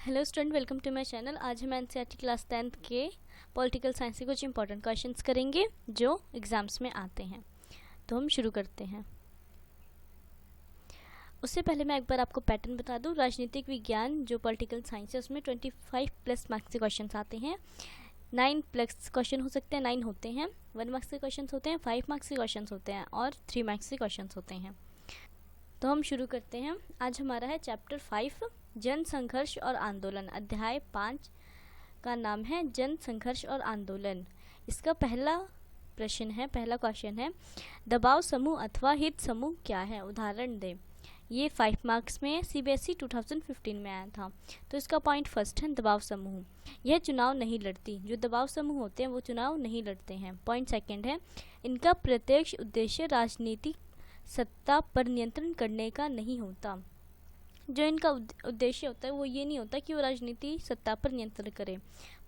Hello student, welcome to my channel. आज हम NCERT class 10th के पॉलिटिकल साइंस के कुछ इंपॉर्टेंट क्वेश्चंस करेंगे जो एग्जाम्स में आते हैं। तो हम शुरू करते हैं। उससे पहले मैं एक बार आपको पैटर्न बता दूं। राजनीतिक विज्ञान जो पॉलिटिकल साइंस है उसमें 25 प्लस मार्क्स के क्वेश्चन आते हैं। 9 प्लस क्वेश्चन हो सकते हैं, 9 होते हैं। 1 मार्क्स के क्वेश्चन होते हैं, 5 मार्क्स के क्वेश्चन होते हैं और 3 मार्क्स के क्वेश्चन होते हैं। तो हम शुरू करते हैं। आज हमारा है चैप्टर 5 जन संघर्ष और आंदोलन। अध्याय 5 का नाम है जन संघर्ष और आंदोलन। इसका पहला क्वेश्चन है दबाव समूह अथवा हित समूह क्या है, उदाहरण दे। ये 5 मार्क्स में सीबीएसई 2015 में आया था। तो इसका पॉइंट फर्स्ट है दबाव समूह, यह चुनाव नहीं लड़ती। जो दबाव समूह होते हैं वो चुनाव नहीं लड़ते हैं। पॉइंट सेकंड है इनका प्रत्यक्ष उद्देश्य राजनीतिक सत्ता पर नियंत्रण करने का नहीं होता। जो इनका उद्देश्य होता है वो ये नहीं होता कि वो राजनीति सत्ता पर नियंत्रण करे।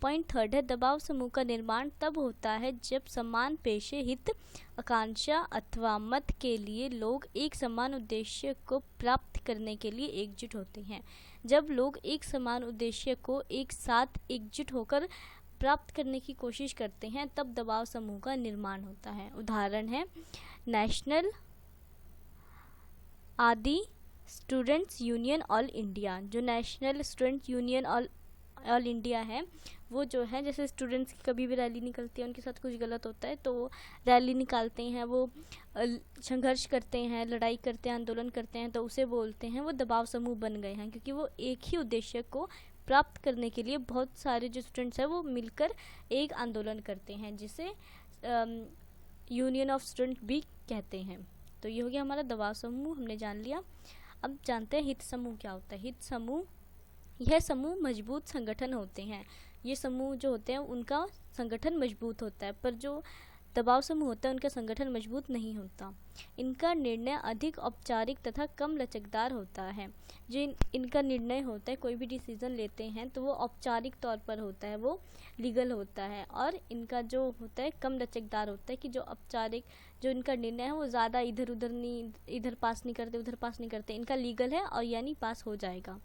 पॉइंट थर्ड है दबाव समूह का निर्माण तब होता है जब समान पेशे, हित, आकांक्षा अथवा मत के लिए लोग एक समान उद्देश्य को प्राप्त करने के लिए एकजुट होते हैं। जब लोग एक समान उद्देश्य को एक साथ एकजुट होकर प्राप्त करने की कोशिश करते हैं तब दबाव समूह का निर्माण होता है। उदाहरण है नेशनल आदि स्टूडेंट्स यूनियन ऑल इंडिया। जो national student union all India है वो जो है, जैसे स्टूडेंट्स की कभी भी रैली निकलती है, उनके साथ कुछ गलत होता है तो वो रैली निकालते हैं, वो संघर्ष करते हैं, लड़ाई करते हैं, आंदोलन करते हैं, तो उसे बोलते हैं वो दबाव समूह बन गए हैं। क्योंकि वो एक ही उद्देश्य को प्राप्त करने के लिए बहुत सारे जो स्टूडेंट्स हैं वो मिलकर एक आंदोलन करते हैं, जिसे यूनियन ऑफ स्टूडेंट भी कहते हैं। तो ये हो गया हमारा दबाव समूह, हमने जान लिया। अब जानते हैं हित समूह क्या होता है। हित समूह, यह समूह मजबूत संगठन होते हैं। ये समूह जो होते हैं उनका संगठन मजबूत होता है, पर जो दबाव समूह होता है उनका संगठन मजबूत नहीं होता। इनका निर्णय अधिक औपचारिक तथा कम लचकदार होता है। जो इनका निर्णय होता है, कोई भी डिसीजन लेते हैं तो वो औपचारिक तौर पर होता है, वो लीगल होता है। और इनका जो होता है कम लचकदार होता है कि जो औपचारिक जो इनका निर्णय है वो ज़्यादा इधर उधर नहीं, इधर पास नहीं करते, उधर पास नहीं करते। इनका लीगल है और यानी पास हो जाएगा।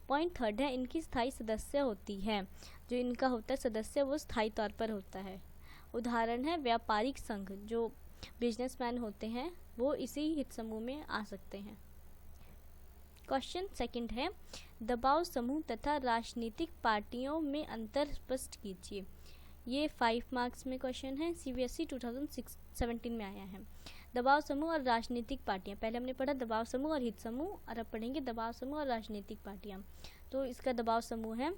पॉइंट थर्ड है इनकी स्थायी सदस्य होती है। जो इनका होता है सदस्य वो स्थायी तौर पर होता है। उदाहरण है व्यापारिक संघ, जो बिजनेसमैन होते हैं वो इसी हित समूह में आ सकते हैं। क्वेश्चन सेकंड है दबाव समूह तथा राजनीतिक पार्टियों में अंतर स्पष्ट कीजिए। ये 5 मार्क्स में क्वेश्चन है, सीबीएसई 2017 में आया है। दबाव समूह और राजनीतिक पार्टियां, पहले हमने पढ़ा दबाव समूह और हित समूह, और अब पढ़ेंगे दबाव समूह और राजनीतिक पार्टियां। तो इसका दबाव समूह है,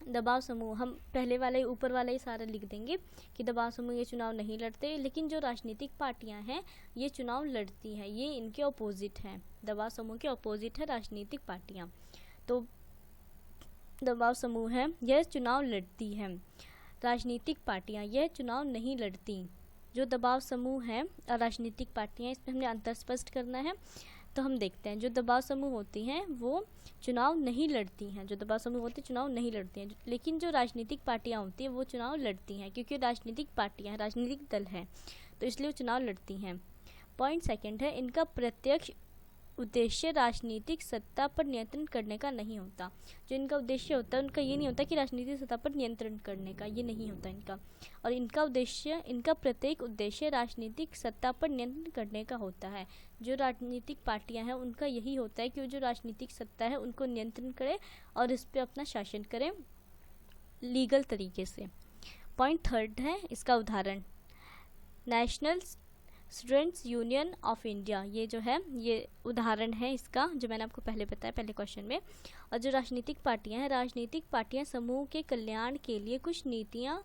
दबाव समूह हम पहले वाले ऊपर वाला ही सारा लिख देंगे कि दबाव समूह ये चुनाव नहीं लड़ते, लेकिन जो राजनीतिक पार्टियां हैं ये चुनाव लड़ती हैं। ये इनके अपोजिट हैं, दबाव समूह के अपोजिट है राजनीतिक पार्टियां। तो दबाव समूह है यह चुनाव लड़ती है, राजनीतिक पार्टियां यह चुनाव नहीं लड़ती। जो दबाव समूह है और राजनीतिक पार्टियां, इसमें हमने अंतर स्पष्ट करना है। तो हम देखते हैं जो दबाव समूह होती हैं वो चुनाव नहीं लड़ती हैं। जो दबाव समूह होती है चुनाव नहीं लड़ती हैं, लेकिन जो राजनीतिक पार्टियां होती हैं वो चुनाव लड़ती हैं, क्योंकि राजनीतिक पार्टियां राजनीतिक दल हैं तो इसलिए वो चुनाव लड़ती हैं। पॉइंट सेकंड है इनका प्रत्यक्ष उद्देश्य राजनीतिक सत्ता पर नियंत्रण करने का नहीं होता। जो इनका उद्देश्य होता है उनका ये नहीं होता कि राजनीतिक सत्ता पर नियंत्रण करने का, ये नहीं होता इनका। और इनका प्रत्येक उद्देश्य राजनीतिक सत्ता पर नियंत्रण करने का होता है। जो राजनीतिक पार्टियां हैं उनका यही होता है कि वो जो राजनीतिक सत्ता है उनको नियंत्रण करे और इस पर अपना शासन करे लीगल तरीके से। पॉइंट थर्ड है इसका उदाहरण national students union of India. ये जो है ये उदाहरण है इसका, जो मैंने आपको पहले बताया पहले क्वेश्चन में। और जो राजनीतिक पार्टियां हैं, राजनीतिक पार्टियां समूह के कल्याण के लिए कुछ नीतियां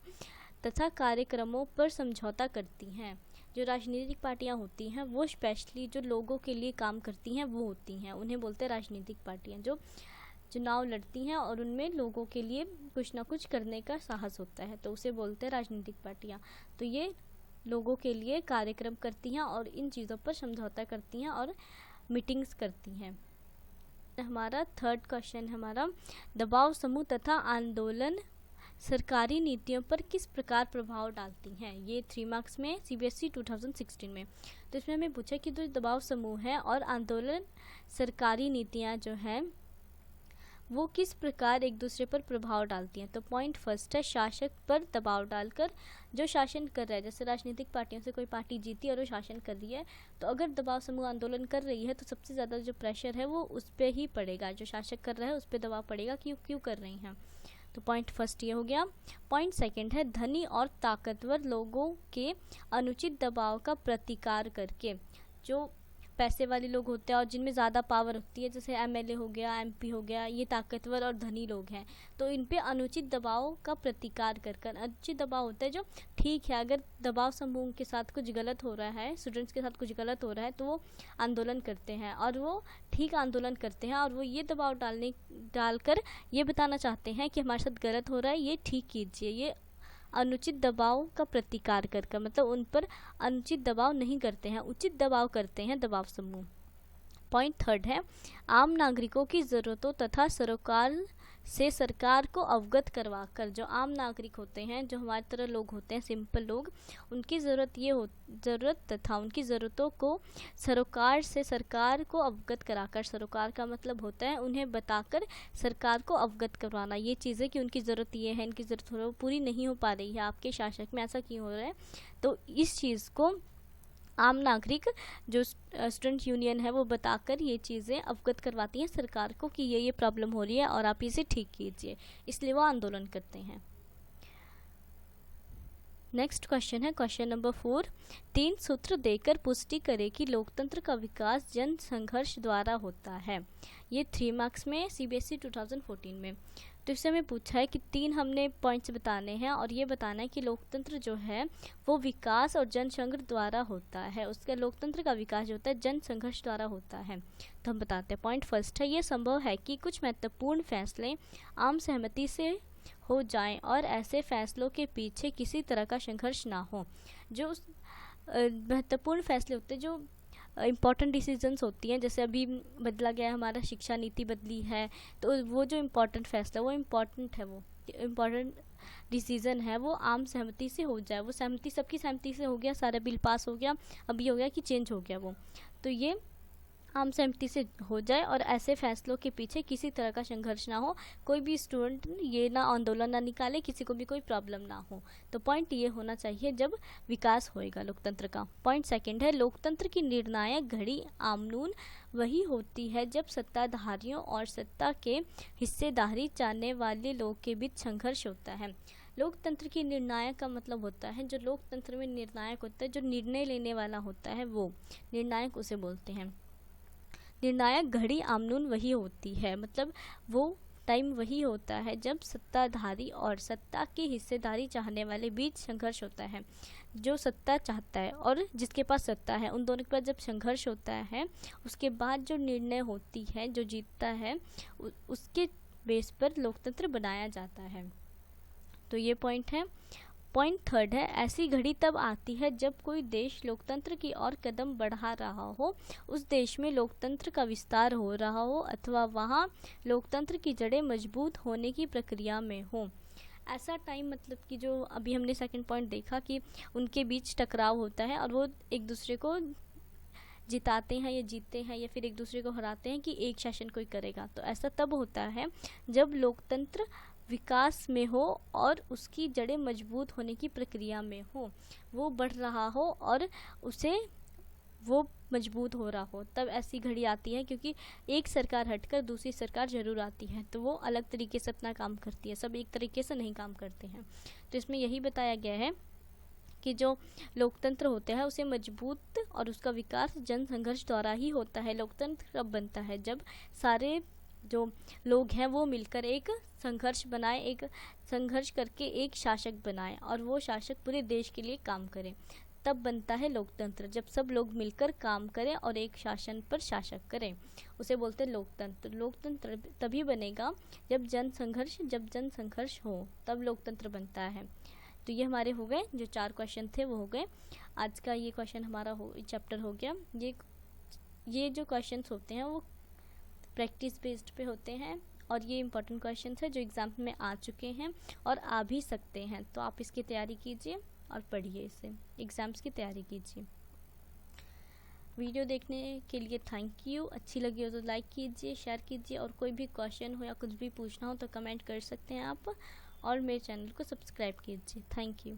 तथा कार्यक्रमों पर समझौता करती हैं। जो राजनीतिक पार्टियां होती हैं वो स्पेशली जो लोगों के लिए काम करती हैं वो होती हैं, उन्हें बोलते हैं राजनीतिक पार्टियां। जो चुनाव लड़ती हैं और उनमें लोगों के लिए कुछ ना कुछ करने का साहस होता है, तो उसे बोलते हैं राजनीतिक पार्टियां। तो ये लोगों के लिए कार्यक्रम करती हैं और इन चीज़ों पर समझौता करती हैं और मीटिंग्स करती हैं। हमारा थर्ड क्वेश्चन हमारा दबाव समूह तथा आंदोलन सरकारी नीतियों पर किस प्रकार प्रभाव डालती हैं। ये 3 मार्क्स में सीबीएसई 2016 में। तो इसमें हमें पूछा कि जो दबाव समूह है और आंदोलन सरकारी नीतियाँ जो हैं वो किस प्रकार एक दूसरे पर प्रभाव डालती हैं। तो पॉइंट फर्स्ट है शासक पर दबाव डालकर। जो शासन कर रहा है, जैसे राजनीतिक पार्टियों से कोई पार्टी जीती और वो शासन कर रही है, तो अगर दबाव समूह आंदोलन कर रही है तो सबसे ज़्यादा जो प्रेशर है वो उस पर ही पड़ेगा, जो शासक कर रहा है उस पर दबाव पड़ेगा कि क्यों कर रही हैं। तो पॉइंट फर्स्ट ये हो गया। पॉइंट सेकंड है धनी और ताकतवर लोगों के अनुचित दबाव का प्रतिकार करके। जो पैसे वाले लोग होते हैं और जिनमें ज़्यादा पावर होती है, जैसे एमएलए हो गया, एमपी हो गया, ये ताकतवर और धनी लोग हैं, तो इन पे अनुचित दबाव का प्रतिकार कर अनुचित दबाव होता है जो ठीक है, अगर दबाव समूह के साथ कुछ गलत हो रहा है, स्टूडेंट्स के साथ कुछ गलत हो रहा है, तो वो आंदोलन करते हैं और वो ठीक आंदोलन करते हैं और वो ये दबाव डालकर ये बताना चाहते हैं कि हमारे साथ गलत हो रहा है, ये ठीक कीजिए। ये अनुचित दबाव का प्रतिकार कर मतलब उन पर अनुचित दबाव नहीं करते हैं, उचित दबाव करते हैं दबाव समूह। पॉइंट थर्ड है आम नागरिकों की ज़रूरतों तथा सरोकार से सरकार को अवगत करवाकर। जो आम नागरिक होते हैं, जो हमारी तरह लोग होते हैं, सिंपल लोग, उनकी ज़रूरत तथा उनकी ज़रूरतों को सरोकार से सरकार को अवगत कराकर, सरोकार का मतलब होता है उन्हें बताकर सरकार को अवगत करवाना, ये चीज़ें कि उनकी ज़रूरत ये है, इनकी ज़रूरत पूरी नहीं हो पा रही है, आपके शासक में ऐसा क्यों हो रहा है। तो इस चीज़ को आम नागरिक, जो स्टूडेंट यूनियन है, वो बताकर ये चीज़ें अवगत करवाती हैं सरकार को कि ये प्रॉब्लम हो रही है और आप इसे ठीक कीजिए, इसलिए वो आंदोलन करते हैं। नेक्स्ट क्वेश्चन है क्वेश्चन नंबर 4। 3 सूत्र देकर पुष्टि करे कि लोकतंत्र का विकास जन संघर्ष द्वारा होता है। ये 3 मार्क्स में CBSE 2014 में। तो इससे हमें पूछा है कि 3 हमने पॉइंट्स बताने हैं और ये बताना है कि लोकतंत्र जो है वो विकास और जन संघर्ष द्वारा होता है। उसका लोकतंत्र का विकास जो होता है जन संघर्ष द्वारा होता है। तो हम बताते हैं। पॉइंट फर्स्ट है ये संभव है कि कुछ महत्वपूर्ण फैसले आम सहमति से हो जाएं और ऐसे फैसलों के पीछे किसी तरह का संघर्ष ना हो। जो महत्वपूर्ण फैसले होते हैं, जो इम्पॉर्टेंट डिसीजंस होती हैं, जैसे अभी बदला गया है, हमारा शिक्षा नीति बदली है, तो वो जो इम्पॉर्टेंट फैसला, वो इम्पॉर्टेंट है, वो इम्पॉर्टेंट डिसीजन है, वो आम सहमति से हो जाए। वो सहमति, सबकी सहमति से हो गया, सारा बिल पास हो गया, अभी हो गया कि चेंज हो गया वो, तो ये आम सहमति से हो जाए और ऐसे फैसलों के पीछे किसी तरह का संघर्ष ना हो, कोई भी स्टूडेंट ये ना आंदोलन ना निकाले, किसी को भी कोई प्रॉब्लम ना हो। तो पॉइंट ये होना चाहिए जब विकास होएगा लोकतंत्र का। पॉइंट सेकंड है लोकतंत्र की निर्णायक घड़ी आमनून वही होती है जब सत्ताधारियों और सत्ता के हिस्सेदारी चाहने वाले लोग के बीच संघर्ष होता है। लोकतंत्र की निर्णायक का मतलब होता है जो लोकतंत्र में निर्णायक होता है, जो निर्णय लेने वाला होता है, वो निर्णायक उसे बोलते हैं। निर्णायक घड़ी आमनून वही होती है, मतलब वो टाइम वही होता है जब सत्ताधारी और सत्ता की हिस्सेदारी चाहने वाले बीच संघर्ष होता है। जो सत्ता चाहता है और जिसके पास सत्ता है, उन दोनों के पास जब संघर्ष होता है, उसके बाद जो निर्णय होती है, जो जीतता है, उसके बेस पर लोकतंत्र बनाया जाता है। तो ये पॉइंट है। पॉइंट थर्ड है ऐसी घड़ी तब आती है जब कोई देश लोकतंत्र की ओर कदम बढ़ा रहा हो, उस देश में लोकतंत्र का विस्तार हो रहा हो अथवा वहाँ लोकतंत्र की जड़ें मजबूत होने की प्रक्रिया में हो। ऐसा टाइम मतलब कि जो अभी हमने सेकंड पॉइंट देखा कि उनके बीच टकराव होता है और वो एक दूसरे को जिताते हैं या जीतते हैं या फिर एक दूसरे को हराते हैं कि एक शासन कोई करेगा। तो ऐसा तब होता है जब लोकतंत्र विकास में हो और उसकी जड़ें मजबूत होने की प्रक्रिया में हो, वो बढ़ रहा हो और उसे वो मजबूत हो रहा हो, तब ऐसी घड़ी आती है। क्योंकि एक सरकार हटकर दूसरी सरकार ज़रूर आती है, तो वो अलग तरीके से अपना काम करती है, सब एक तरीके से नहीं काम करते हैं। तो इसमें यही बताया गया है कि जो लोकतंत्र होता है उसे मजबूत और उसका विकास जन संघर्ष द्वारा ही होता है। लोकतंत्र कब बनता है? जब सारे जो लोग हैं वो मिलकर एक संघर्ष बनाए, एक संघर्ष करके एक शासक बनाए और वो शासक पूरे देश के लिए काम करे, तब बनता है लोकतंत्र। जब सब लोग मिलकर काम करें और एक शासन पर शासक करें, उसे बोलते हैं लोकतंत्र। लोकतंत्र तभी बनेगा जब जन संघर्ष हो, तब लोकतंत्र बनता है। तो ये हमारे हो गए, जो 4 क्वेश्चन थे वो हो गए। आज का ये क्वेश्चन हमारा चैप्टर हो गया। ये जो क्वेश्चंस होते हैं वो प्रैक्टिस बेस्ड पे होते हैं और ये इंपॉर्टेंट क्वेश्चन है जो एग्ज़ाम में आ चुके हैं और आ भी सकते हैं। तो आप इसकी तैयारी कीजिए और पढ़िए, इसे एग्ज़ाम्स की तैयारी कीजिए। वीडियो देखने के लिए थैंक यू। अच्छी लगी हो तो लाइक कीजिए, शेयर कीजिए, और कोई भी क्वेश्चन हो या कुछ भी पूछना हो तो कमेंट कर सकते हैं आप, और मेरे चैनल को सब्सक्राइब कीजिए। Thank you.